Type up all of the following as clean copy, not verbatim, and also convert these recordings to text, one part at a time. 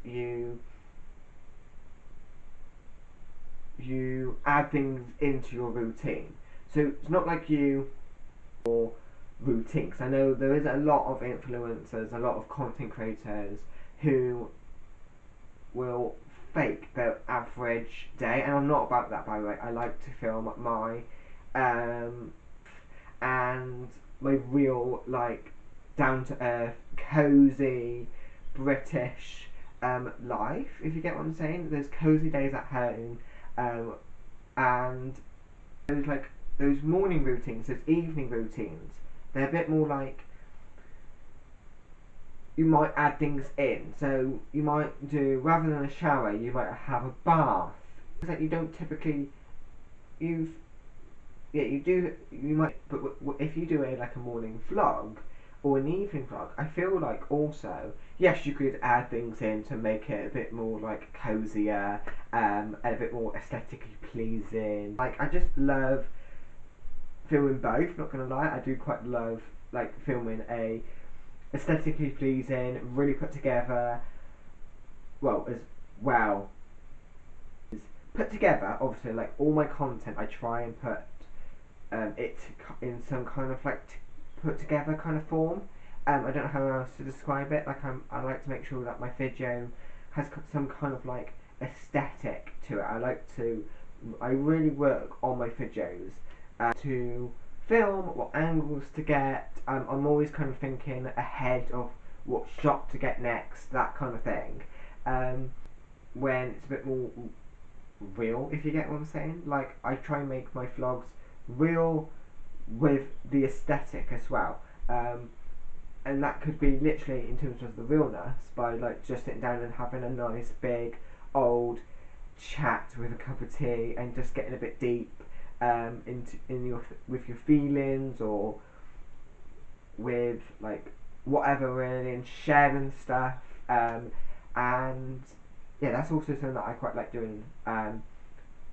you add things into your routine. So it's not like you or routine. Because I know there is a lot of influencers, a lot of content creators who will fake their average day, and I'm not about that, by the way. I like to film my and my real, like, down to earth, cozy British life, if you get what I'm saying. There's cozy days at home, and there's like those morning routines, those evening routines. They're a bit more like, you might add things in. So you might do, rather than a shower, you might have a bath. It's like you don't typically use. Yeah, you do. You might, but if you do a morning vlog or an evening vlog, I feel like also, yes, you could add things in to make it a bit more like cozier, and a bit more aesthetically pleasing. Like, I just love filming both. Not gonna lie, I do quite love like filming a aesthetically pleasing, really put together, as well is put together. Obviously, like all my content, I try and put it in some kind of like put together kind of form. I don't know how else to describe it. Like, I like to make sure that my video has some kind of like aesthetic to it. I really work on my videos to film what angles to get. I'm always kind of thinking ahead of what shot to get next, that kind of thing. When it's a bit more real, if you get what I'm saying. Like, I try and make my vlogs real with the aesthetic as well. And that could be literally in terms of the realness, by like just sitting down and having a nice big old chat with a cup of tea and just getting a bit deep with your feelings, or with like whatever, really, and sharing stuff. And yeah, that's also something that I quite like doing. And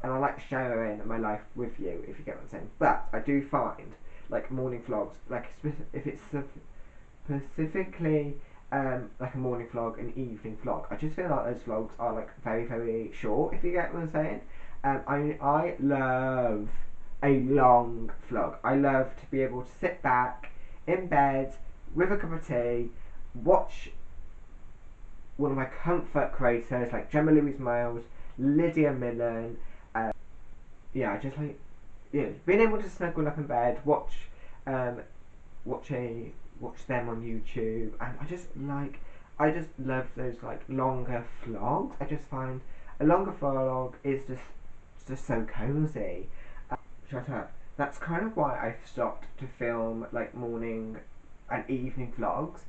I like sharing my life with you, if you get what I'm saying. But I do find like morning vlogs, like if it's specifically like a morning vlog, an evening vlog, I just feel like those vlogs are like very, very short, if you get what I'm saying. I love a long vlog. I love to be able to sit back in bed with a cup of tea, watch one of my comfort creators like Gemma Louise Miles, Lydia Millen. Yeah, I just like, being able to snuggle up in bed, watch them on YouTube, and I just love those like longer vlogs. I just find a longer vlog is just so cozy. Shut up. That's kind of why I've stopped to film like morning and evening vlogs,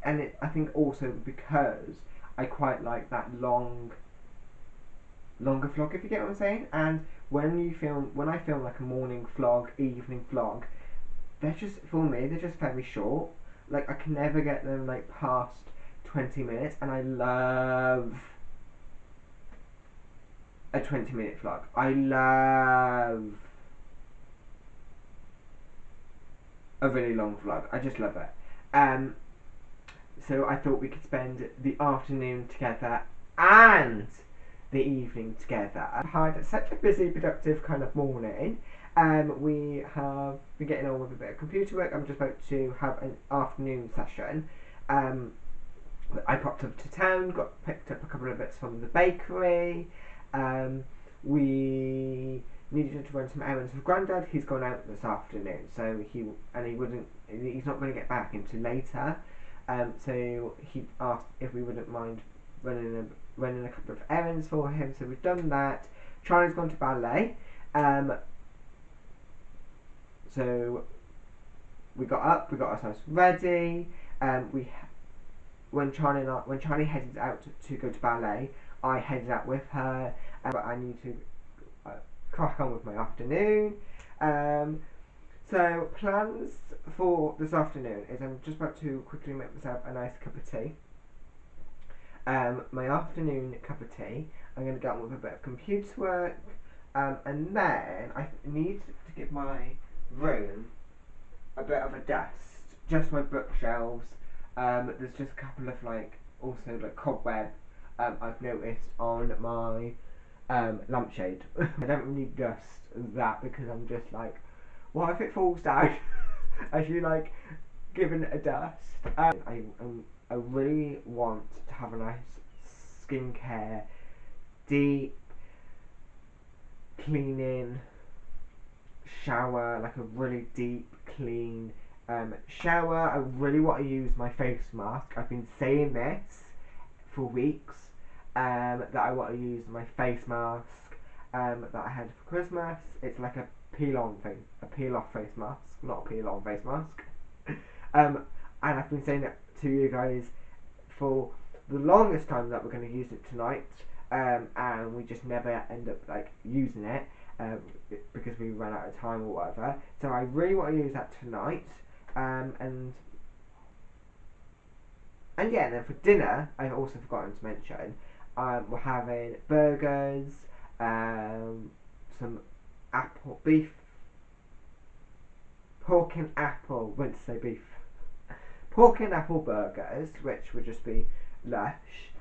and I think also because I quite like that longer vlog, if you get what I'm saying. And when I film like a morning vlog, evening vlog, they're just, for me, they're just very short. Like, I can never get them like past 20 minutes, and I love a 20-minute vlog. I love a really long vlog. I just love it. So I thought we could spend the afternoon together and the evening together. I've had such a busy, productive kind of morning. We have been getting on with a bit of computer work. I'm just about to have an afternoon session. I popped up to town, picked up a couple of bits from the bakery. We needed to run some errands with Grandad. He's gone out this afternoon, so he's not going to get back until later. So he asked if we wouldn't mind running a couple of errands for him. So we've done that. Charlie's gone to ballet. So we got up, we got ourselves ready. When Charlie headed out to go to ballet, I headed out with her. But I need to crack on with my afternoon. So plans for this afternoon is I'm just about to quickly make myself a nice cup of tea. My afternoon cup of tea. I'm going to get on with a bit of computer work, and then I need to give my room a bit of a dust. Just my bookshelves. There's just a couple of like also like cobweb I've noticed on my lampshade. I don't really dust that because I'm just like, what if it falls down as you like give it a dust? I really want to have a nice skincare, deep cleaning shower, like a really deep clean shower. I really want to use my face mask. I've been saying this for weeks, that I want to use my face mask that I had for Christmas. It's like a peel-off face mask, not a peel-on face mask. And I've been saying it to you guys for the longest time that we're going to use it tonight, and we just never end up like using it because we ran out of time or whatever. So I really want to use that tonight, and yeah, and then for dinner, I've also forgotten to mention, we're having burgers, some beef, pork and apple, went to say beef, pork and apple burgers, which would just be lush.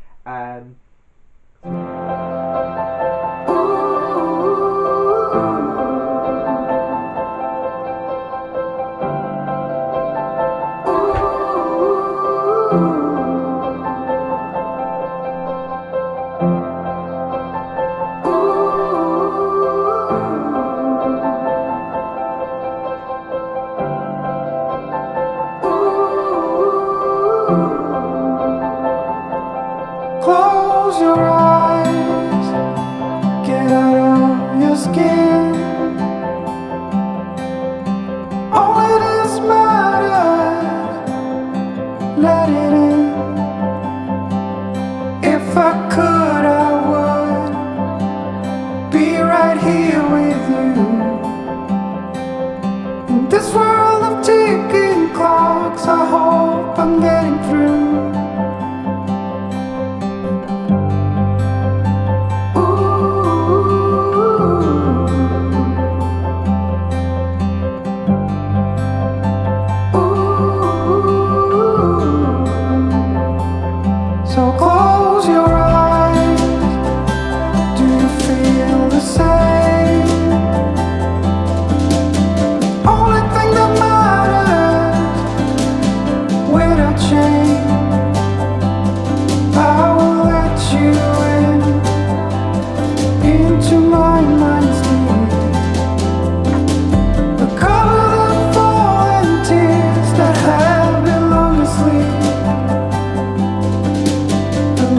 Close your eyes, get out of your skin. Only this matters, let it in. If I could, I would be right here with you. In this world of ticking clocks, I hope I'm getting through. So close your eyes, do you feel the same? Only thing that matters, without change, I will let you into my mind's deep. The color that fallen tears that have been long asleep.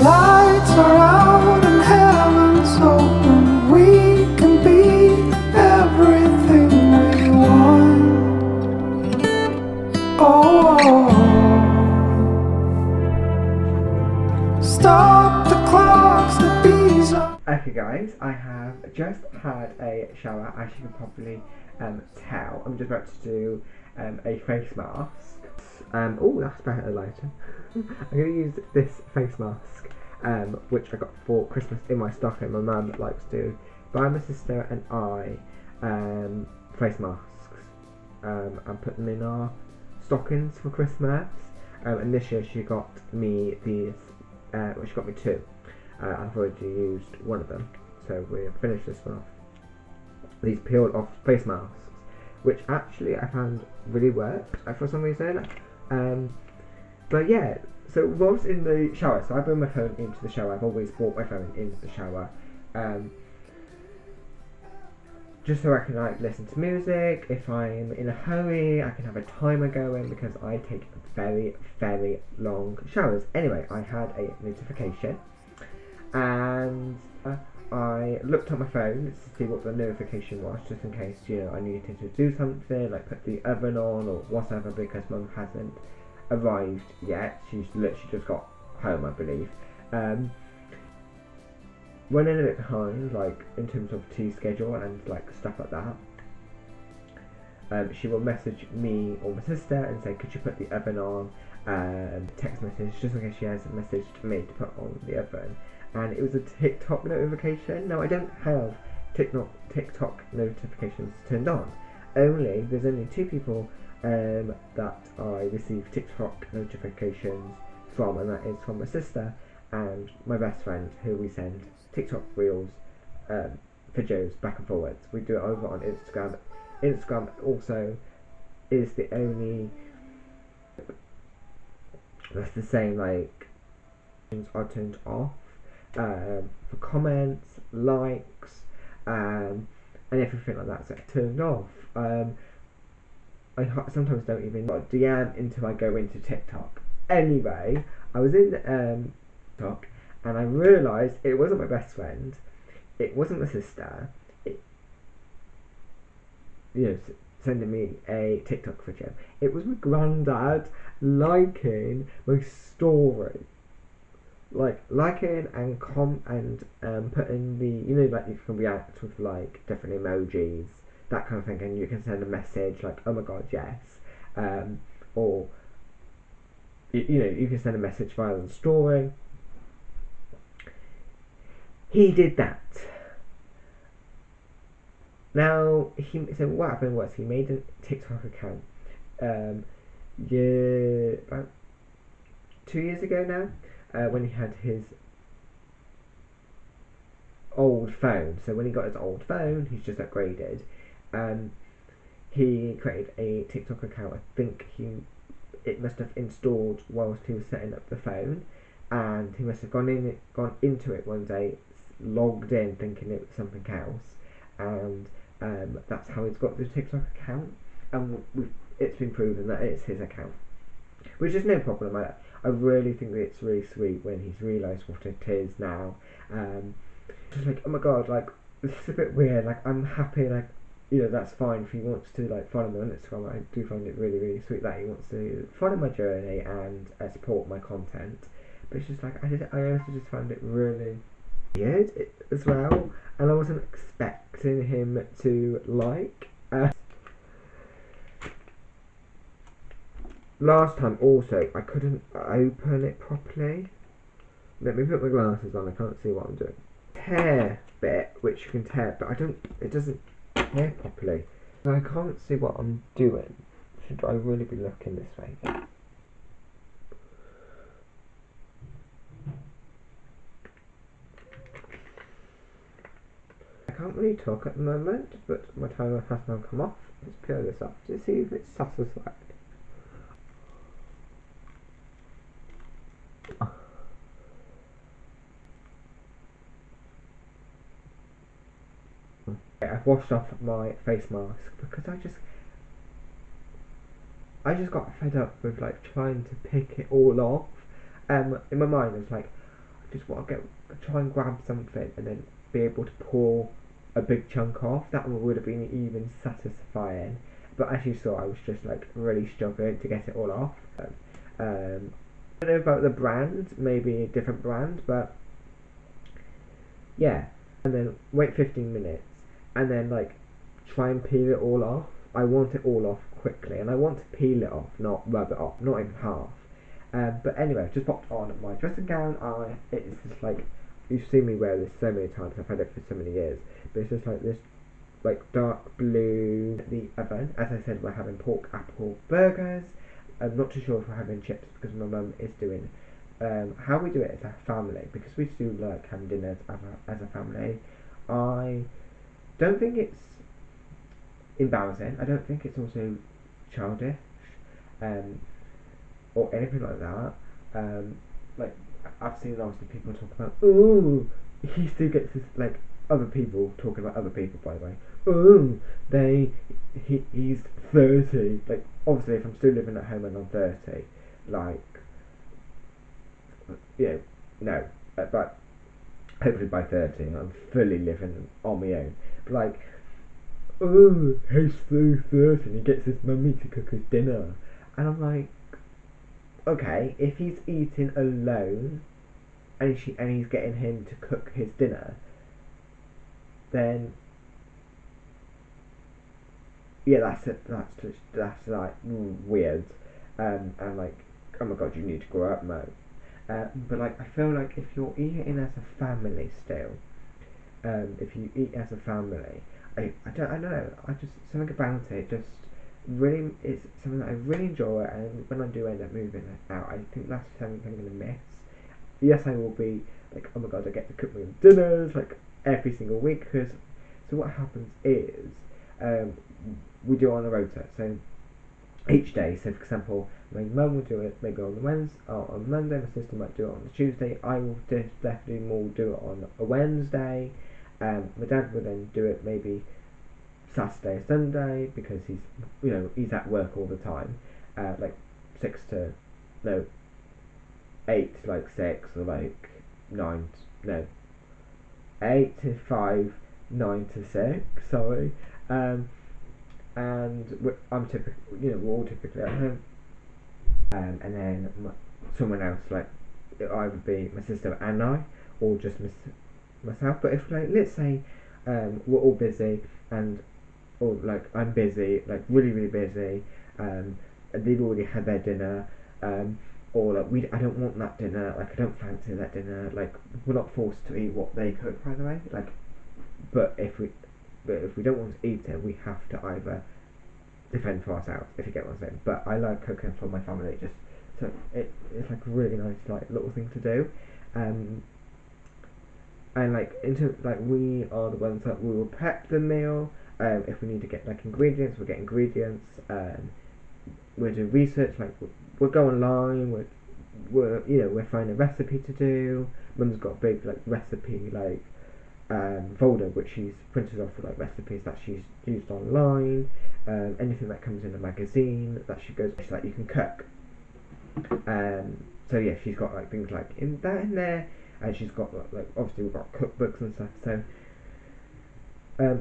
Lights are out and heaven's open. We can be everything we want. Oh, stop the clocks, the bees are. Okay guys, I have just had a shower, as you can probably tell. I'm just about to do a face mask. Oh, that's better lighting. I'm going to use this face mask, which I got for Christmas in my stocking. My mum likes to buy my sister and I face masks and put them in our stockings for Christmas. And this year she got me these, well, she got me two. I've already used one of them, so we'll finish this one off. These peeled off face masks, which actually I found really worked for some reason. But yeah, so whilst in the shower, so I bring my phone into the shower. I've always brought my phone into the shower, just so I can like listen to music. If I'm in a hurry, I can have a timer going because I take very, very long showers. Anyway, I had a notification, and I looked at my phone to see what the notification was, just in case, you know, I needed to do something, like put the oven on or whatever, because Mum hasn't arrived yet. She's literally just got home, I believe. Running a bit behind, like in terms of tea schedule and like stuff like that. She will message me or my sister and say, could you put the oven on? Text message, just in case she hasn't messaged me to put on the oven. And it was a TikTok notification. Now I don't have TikTok notifications turned on. There's only two people that I receive TikTok notifications from, and that is from my sister and my best friend, who we send TikTok reels, videos back and forwards. We do it over on Instagram. Instagram also is the only, that's the same, like, are turned off for comments, likes, and everything like that. So it's turned off. I sometimes don't even DM until I go into TikTok. Anyway, I was in TikTok and I realised it wasn't my best friend, it wasn't my sister, sending me a TikTok video. It was my granddad liking my story. Like liking and putting the, like you can react with like different emojis, that kind of thing, and you can send a message like, oh my god, yes, or you can send a message via the story. He did that. Now so what happened was he made a TikTok account about 2 years ago now, when he had his old phone. So when he got his old phone, he's just upgraded. He created a TikTok account. I think it must have installed whilst he was setting up the phone, and he must have gone into it one day, logged in thinking it was something else, and that's how he's got the TikTok account. And it's been proven that it's his account, which is no problem. I really think that it's really sweet when he's realised what it is now. Just like, oh my god, like, this is a bit weird, like, I'm happy, like, that's fine if he wants to, like, follow me on Instagram. I do find it really, really sweet that he wants to follow my journey and support my content. But it's just like, I also just find it really weird as well, and I wasn't expecting him to like. Last time also, I couldn't open it properly. Let me put my glasses on, I can't see what I'm doing. Tear bit, which you can tear, but it doesn't tear properly. I can't see what I'm doing. Should I really be looking this way? I can't really talk at the moment, but my timer has now come off. Let's peel this off to see if it's satisfied. I've washed off my face mask because I just got fed up with like trying to pick it all off. In my mind, I was like, I just want to try and grab something and then be able to pull a big chunk off. That would have been even satisfying. But as you saw, I was just like really struggling to get it all off. I don't know about the brand, maybe a different brand, but yeah. And then wait 15 minutes. And then like try and peel it all off. I want it all off quickly, and I want to peel it off, not rub it off, not even half. But anyway, I've just popped on my dressing gown. It's just like, you've seen me wear this so many times. I've had it for so many years, but it's just like this, like dark blue. The oven, as I said, we're having pork apple burgers. I'm not too sure if we're having chips because my mum is doing. How we do it as a family, because we do like having dinners as a family. I don't think it's embarrassing. I don't think it's also childish, or anything like that. Like, I've seen lots of people talk about, ooh, he still gets this, like, other people talking about other people, by the way. Ooh, he's 30. Like, obviously, if I'm still living at home and I'm 30, like, no. But hopefully by 30, I'm fully living on my own. But, like, oh, he's so 30 and he gets his mummy to cook his dinner. And I'm like, okay, if he's eating alone and he's getting him to cook his dinner, then yeah, that's like weird, and like, oh my god, you need to grow up, Mo. But like, I feel like if you're eating as a family still, if you eat as a family, I don't know, I just, something about it just really, it's something that I really enjoy, and when I do end up moving out, I think that's something I'm gonna miss. Yes, I will be like, oh my god, I get to cook my own dinners like every single week. Because so what happens is, um, we do it on a rota. So each day, so for example, my mum will do it maybe on the Wednesday or on Monday. My sister might do it on the Tuesday. I will definitely more do it on a Wednesday. My dad will then do it maybe Saturday or Sunday because he's at work all the time. Like six to no 8 to like 6 or like 9 no 8 to 5, 9 to 6, sorry. um, and I'm typically, we're all typically at home. And then someone else, like it'll either be my sister and I, or just myself. But if, like, let's say we're all busy, and or like I'm busy, like really really busy, and they've already had their dinner, or like I don't want that dinner, like I don't fancy that dinner, like we're not forced to eat what they cook, by the way, like, but if we don't want to eat it, we have to either defend for ourselves, if you get what I'm saying. But I like cooking for my family, just so it's like a really nice like little thing to do. um, and like into like we are the ones that we will prep the meal. If we need to get like ingredients, we'll get ingredients. We'll do research, like we'll go online. We're finding a recipe to do. Mum's got a big like recipe like folder which she's printed off with like recipes that she's used online. Anything that comes in a magazine that she goes like you can cook. So yeah, she's got like things like in there, and she's got like obviously we've got cookbooks and stuff.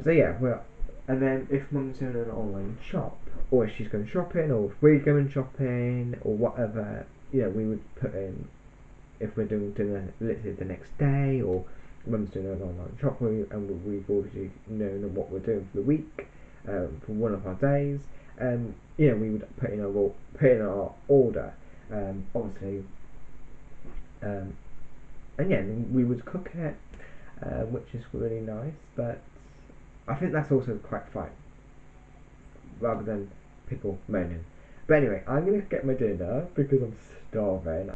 So yeah, well, and then if Mum's doing an online shop, or if she's going shopping, or if we're going shopping, or whatever, we would put in if we're doing dinner literally the next day, or Mum's doing an online shop, and we've already known what we're doing for the week, for one of our days. We would put in our order, obviously, and yeah, we would cook it, which is really nice. But I think that's also quite fun, rather than people moaning. But anyway, I'm gonna get my dinner because I'm starving.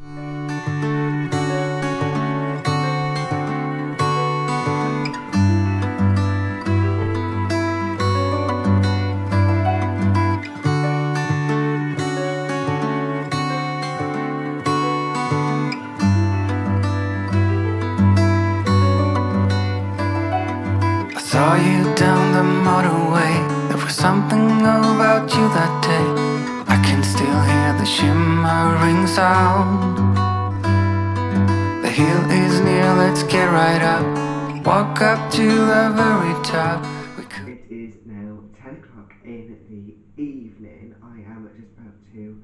I saw you down the motorway. There was something about you that day. I can still hear the shimmering sound. The hill is near, let's get right up. Walk up to the very top. It is now 10 o'clock in the evening. I am just about to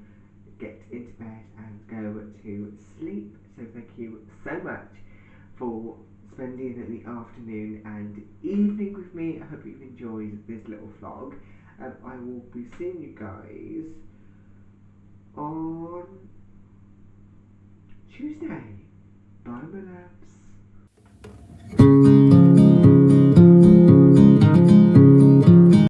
get into bed and go to sleep. So thank you so much for spending the afternoon and evening with me. I hope you've enjoyed this little vlog. I will be seeing you guys on Tuesday. Bye, my loves.